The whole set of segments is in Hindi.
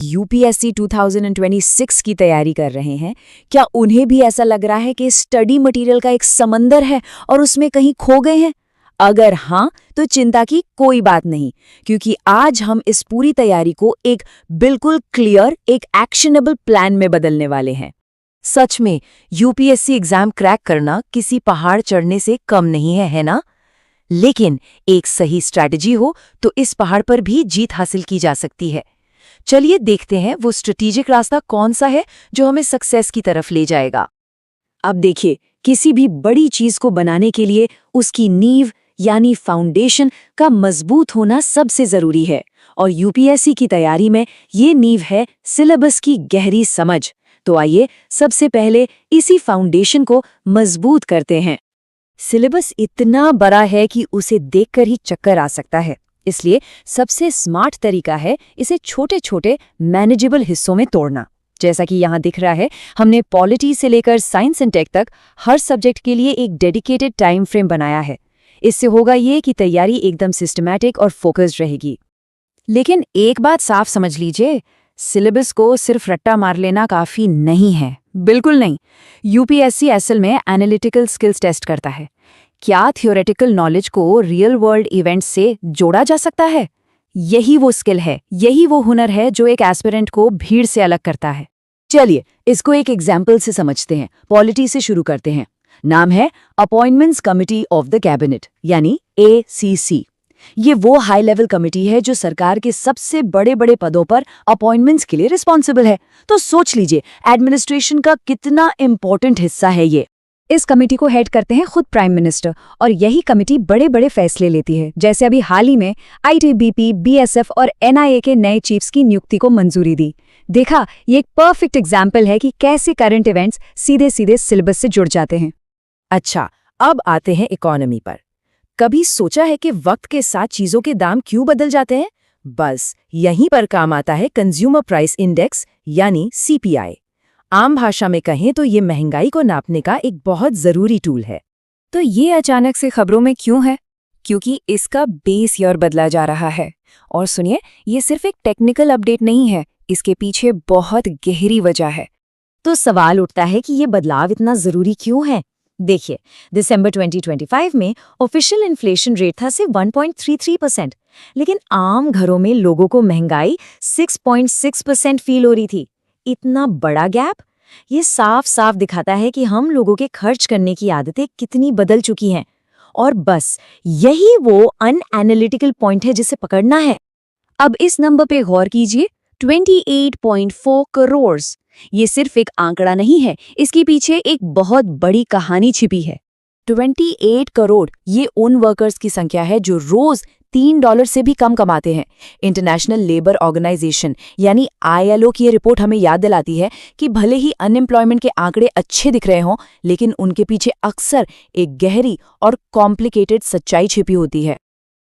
यूपीएससी 2026 की तैयारी कर रहे हैं, क्या उन्हें भी ऐसा लग रहा है कि स्टडी मटेरियल का एक समंदर है और उसमें कहीं खो गए हैं? अगर हाँ, तो चिंता की कोई बात नहीं, क्योंकि आज हम इस पूरी तैयारी को एक बिल्कुल क्लियर, एक एक्शनेबल प्लान में बदलने वाले हैं। सच में यूपीएससी एग्जाम क्रैक करना किसी पहाड़ चढ़ने से कम नहीं है ना? लेकिन एक सही स्ट्रैटेजी हो तो इस पहाड़ पर भी जीत हासिल की जा सकती है। चलिए देखते हैं वो स्ट्रेटेजिक रास्ता कौन सा है जो हमें सक्सेस की तरफ ले जाएगा। अब देखिए, किसी भी बड़ी चीज को बनाने के लिए उसकी नींव यानी फाउंडेशन का मजबूत होना सबसे जरूरी है, और यूपीएससी की तैयारी में ये नींव है सिलेबस की गहरी समझ। तो आइए सबसे पहले इसी फाउंडेशन को मजबूत करते हैं। सिलेबस इतना बड़ा है कि उसे देखकर ही चक्कर आ सकता है, इसलिए सबसे स्मार्ट तरीका है इसे छोटे छोटे मैनेजेबल हिस्सों में तोड़ना। जैसा कि यहाँ दिख रहा है, हमने पॉलिटी से लेकर साइंस एंड टेक तक हर सब्जेक्ट के लिए एक डेडिकेटेड टाइम फ्रेम बनाया है। इससे होगा ये कि तैयारी एकदम सिस्टमैटिक और फोकस्ड रहेगी। लेकिन एक बात साफ समझ लीजिए, सिलेबस को सिर्फ रट्टा मार लेना काफी नहीं है, बिल्कुल नहीं। यूपीएससी असल में एनालिटिकल स्किल्स टेस्ट करता है। क्या थ्योरेटिकल नॉलेज को रियल वर्ल्ड इवेंट्स से जोड़ा जा सकता है? यही वो स्किल है, यही वो हुनर है जो एक एस्पिरेंट को भीड़ से अलग करता है। चलिए इसको एक एग्जाम्पल से समझते हैं। पॉलिटी से शुरू करते हैं। नाम है appointments committee of the cabinet, यानी ACC। ये वो हाई लेवल कमिटी है जो सरकार के सबसे बड़े बड़े पदों पर अपॉइंटमेंट्स के लिए रिस्पॉन्सिबल है। तो सोच लीजिए एडमिनिस्ट्रेशन का कितना इंपॉर्टेंट हिस्सा है ये। इस कमेटी को हेड करते हैं खुद प्राइम मिनिस्टर, और यही कमेटी बड़े बड़े फैसले लेती है। जैसे अभी हाल ही में ITBP, BSF और NIA के नए चीफ्स की नियुक्ति को मंजूरी दी। देखा, ये एक परफेक्ट एग्जाम्पल है कि कैसे करंट इवेंट्स सीधे सीधे सिलेबस से जुड़ जाते हैं। अच्छा, अब आते हैं इकोनॉमी पर। कभी सोचा है कि वक्त के साथ चीजों के दाम क्यों बदल जाते हैं? बस यहीं पर काम आता है कंज्यूमर प्राइस इंडेक्स, यानी CPI। आम भाषा में कहें तो ये महंगाई को नापने का एक बहुत जरूरी टूल है। तो ये अचानक से खबरों में क्यों है? क्योंकि इसका बेस ईयर बदला जा रहा है। और सुनिए, ये सिर्फ एक टेक्निकल अपडेट नहीं है, इसके पीछे बहुत गहरी वजह है। तो सवाल उठता है कि ये बदलाव इतना जरूरी क्यों है? देखिए, दिसंबर 2025 में ऑफिशियल इन्फ्लेशन रेट था सिर्फ 1.33%, लेकिन आम घरों में लोगों को महंगाई 6.6% फील हो रही थी। इतना बड़ा गैप, ये साफ साफ दिखाता है कि हम लोगों के खर्च करने की आदतें कितनी बदल चुकी हैं। और बस यही वो अनएनालिटिकल पॉइंट है जिसे पकड़ना है। अब इस नंबर पे गौर कीजिए, 28.4 करोड़। ये सिर्फ एक आंकड़ा नहीं है, इसके पीछे एक बहुत बड़ी कहानी छिपी है। 28 करोड़ ये उन वर्कर्स की संख्या है जो रोज $3 से भी कम कमाते हैं। इंटरनेशनल लेबर ऑर्गेनाइजेशन यानी ILO की ये रिपोर्ट हमें याद दिलाती है कि भले ही अनएम्प्लॉयमेंट के आंकड़े अच्छे दिख रहे हों, लेकिन उनके पीछे अक्सर एक गहरी और कॉम्प्लिकेटेड सच्चाई छिपी होती है।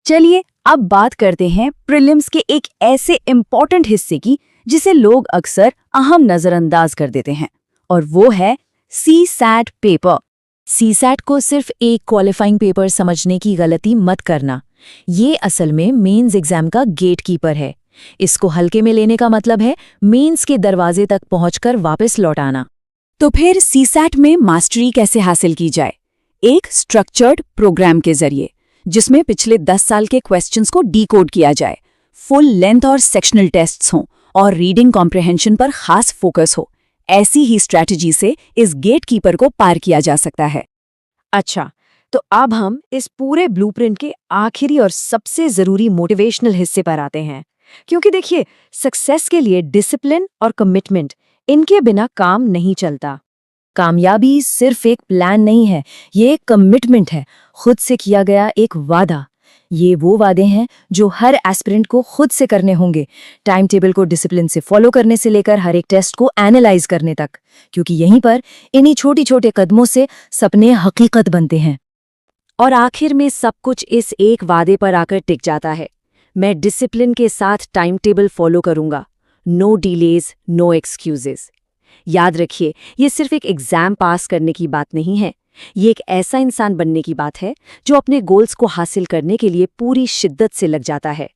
चलिए अब बात करते हैं प्रीलिम्स के एक ऐसे इम्पॉर्टेंट हिस्से की जिसे लोग अक्सर अहम नजरअंदाज कर देते हैं, और वो है CSAT पेपर। CSAT को सिर्फ एक क्वालिफाइंग पेपर समझने की गलती मत करना। ये असल में मेंस एग्जाम का गेट कीपर है। इसको हल्के में लेने का मतलब है मेंस के दरवाजे तक पहुंचकर वापस लौट आना। तो फिर CSAT में मास्टरी कैसे हासिल की जाए? एक स्ट्रक्चर्ड प्रोग्राम के जरिए, जिसमें पिछले 10 साल के क्वेश्चंस को डीकोड किया जाए, फुल लेंथ और सेक्शनल टेस्ट्स हों, और रीडिंग कॉम्प्रिहेंशन पर खास फोकस हो। ऐसी ही स्ट्रैटेजी से इस गेट कीपर को पार किया जा सकता है। अच्छा, तो अब हम इस पूरे ब्लूप्रिंट के आखिरी और सबसे जरूरी मोटिवेशनल हिस्से पर आते हैं। क्योंकि देखिए, सक्सेस के लिए डिसिप्लिन और कमिटमेंट, इनके बिना काम नहीं चलता। कामयाबी सिर्फ एक प्लान नहीं है, ये एक कमिटमेंट है, खुद से किया गया एक वादा। ये वो वादे हैं जो हर एस्पिरेंट को खुद से करने होंगे, टाइम टेबल को डिसिप्लिन से फॉलो करने से लेकर हर एक टेस्ट को एनालाइज करने तक, क्योंकि यहीं पर इन्हीं छोटे छोटे कदमों से सपने हकीकत बनते हैं। और आखिर में सब कुछ इस एक वादे पर आकर टिक जाता है, मैं डिसिप्लिन के साथ टाइम टेबल फॉलो करूंगा। No delays, no excuses. याद रखिए, ये सिर्फ एक एग्जाम पास करने की बात नहीं है, ये एक ऐसा इंसान बनने की बात है जो अपने गोल्स को हासिल करने के लिए पूरी शिद्दत से लग जाता है।